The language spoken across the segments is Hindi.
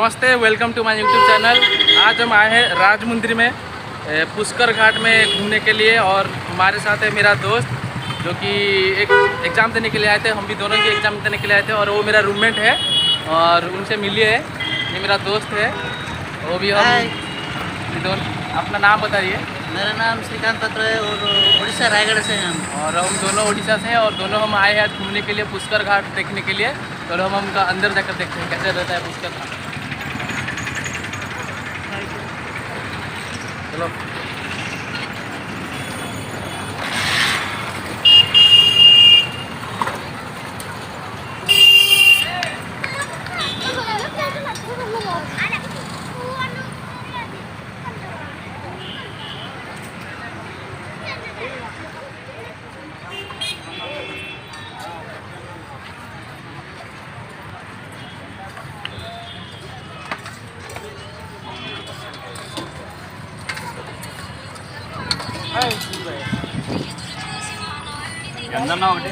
नमस्ते, welcome to my YouTube channel. आज हम आए हैं राजमुंद्री में पुष्कर घाट में घूमने के लिए और हमारे साथ है मेरा दोस्त जो कि एक एग्ज़ाम देने के लिए आए थे। हम भी दोनों ही एग्ज़ाम देने के लिए आए थे और वो मेरा रूममेट है और उनसे मिलिए। ये मेरा दोस्त है, वो भी हम दोनों। अपना नाम बताइए। मेरा नाम श्रीकांत पत्र है और उड़ीसा रायगढ़ से हैं हम। और हम दोनों उड़ीसा से हैं और दोनों हम आए हैं घूमने के लिए पुष्कर घाट देखने के लिए। तो हम उनका अंदर जाकर देखते हैं कैसे रहता है पुष्कर घाट। चलो गंदना ఒకటి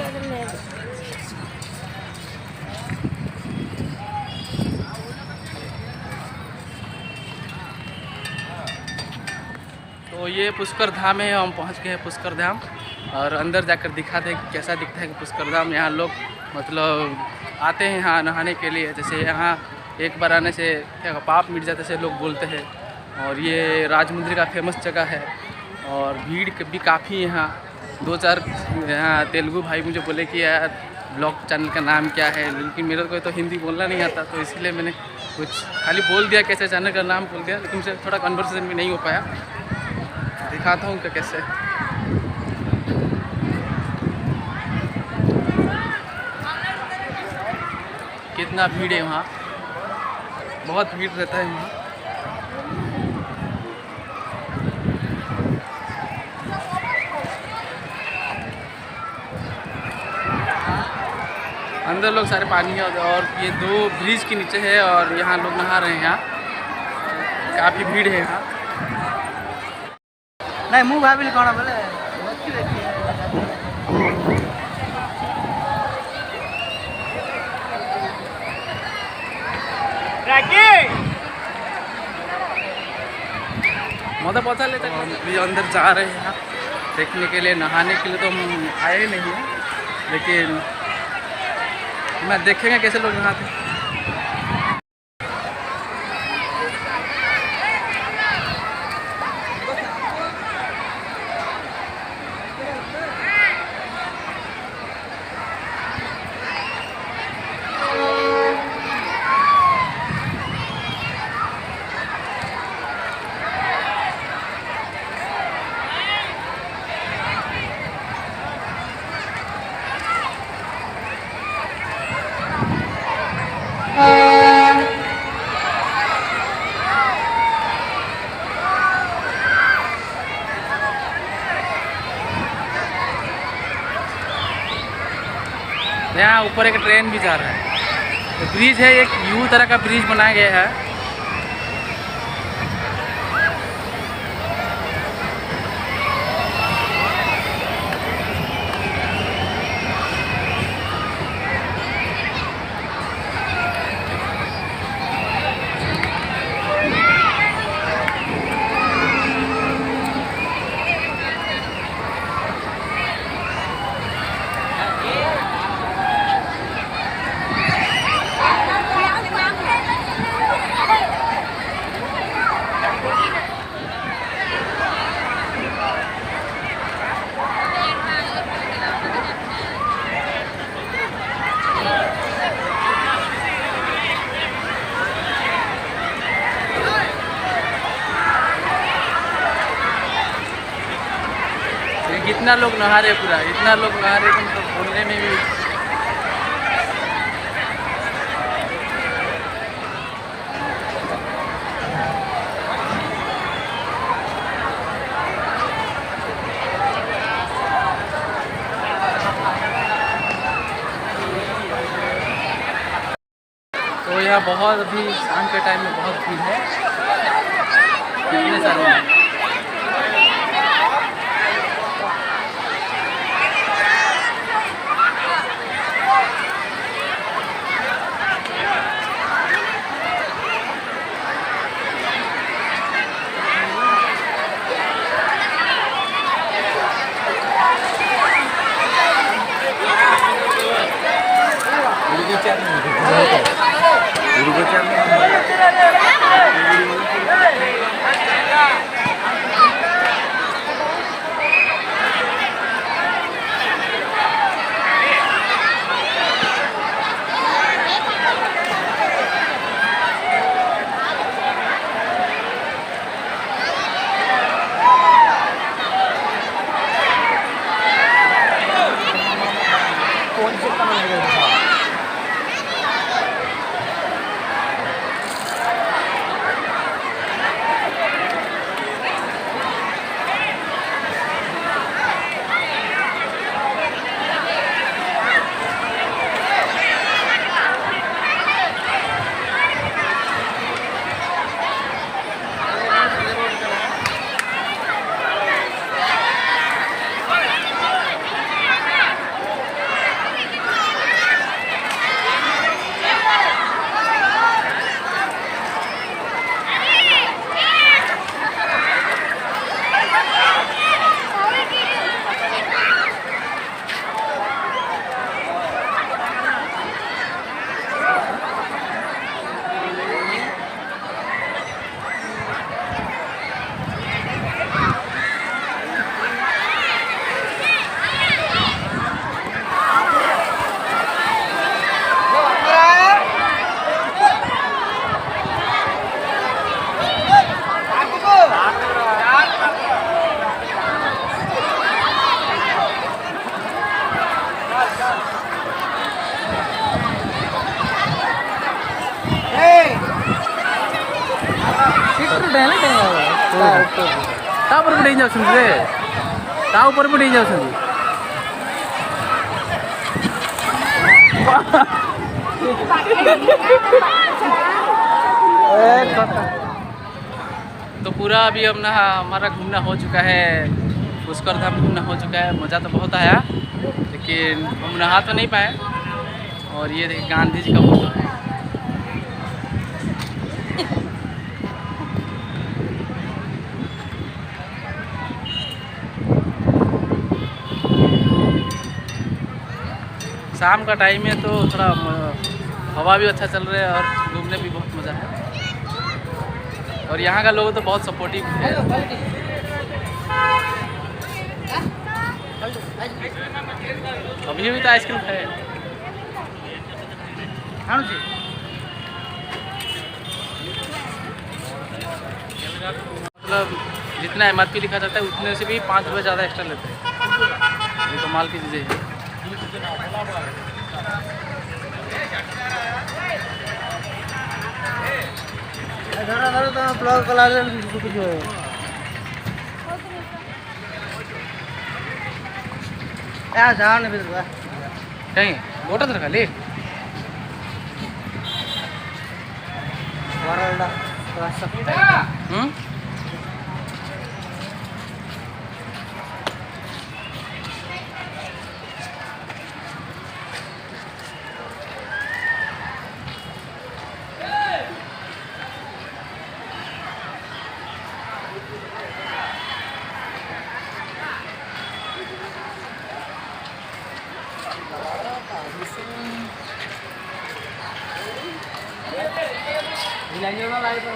तो ये पुष्कर धाम है। हम पहुंच गए हैं पुष्कर धाम और अंदर जाकर दिखाते हैं कि कैसा दिखता है कि पुष्कर धाम। यहाँ लोग मतलब आते हैं यहाँ नहाने के लिए। जैसे यहाँ एक बार आने से क्या पाप मिट जाते से लोग बोलते हैं। और ये राजमुंद्री का फेमस जगह है और भीड़ भी काफ़ी यहाँ। दो चार यहाँ तेलुगु भाई मुझे बोले कि यार ब्लॉग चैनल का नाम क्या है, लेकिन मेरे को तो हिंदी बोलना नहीं आता, तो इसलिए मैंने कुछ खाली बोल दिया, कैसे चैनल का नाम बोल दिया, लेकिन मुझे थोड़ा कन्वर्सेशन भी नहीं हो पाया। दिखाता हूँ कि कैसे कितना भीड़ है वहाँ। बहुत भीड़ रहता है वहाँ। अंदर लोग सारे पानी है और ये दो ब्रिज के नीचे है और यहाँ लोग नहा रहे हैं। यहाँ काफ़ी भीड़ है यहाँ। नहीं मुँह भाभी कौन बोले मतलब पता लेते हम भी अंदर जा रहे हैं यहाँ देखने के लिए। नहाने के लिए तो हम आए नहीं हैं, लेकिन मैं देखेंगे कैसे लोग नहाते हैं। यहाँ ऊपर एक ट्रेन भी जा रहा है। तो ब्रिज है, एक यू तरह का ब्रिज बनाया गया है। कितना लोग नहा रहे, पूरा इतना लोग नहा रहे कि मतलब बोलने में भी। तो यहाँ बहुत अभी शाम के टाइम में बहुत भीड़ है। कितने सारे हैं। ତା ଉପରେ ବି ଡେଇଁ ଯାଉଛନ୍ତି ରେ ତା ଉପରେ ବି ଡେଇଁ ଯାଉଛନ୍ତି तो पूरा अभी हम ना हमारा घूमना हो चुका है पुष्कर धाम घूमना हो चुका है मज़ा तो बहुत आया लेकिन हम नहा तो नहीं पाए और ये देखिए गांधी जी का फोटो है शाम का टाइम है तो थोड़ा हवा भी अच्छा चल रहा है और घूमने भी बहुत मज़ा है और यहाँ का लोग तो बहुत सपोर्टिव है अभी भी तो आइसक्रीम है मतलब जितना MRP लिखा जाता है उतने से भी 5 रुपये ज़्यादा एक्स्ट्रा लेते हैं ये कमाल की चीज़ें हैं ब्लॉग कला जाओ नहीं फिर कहीं बोटा तो खाली Bilangnya lah itu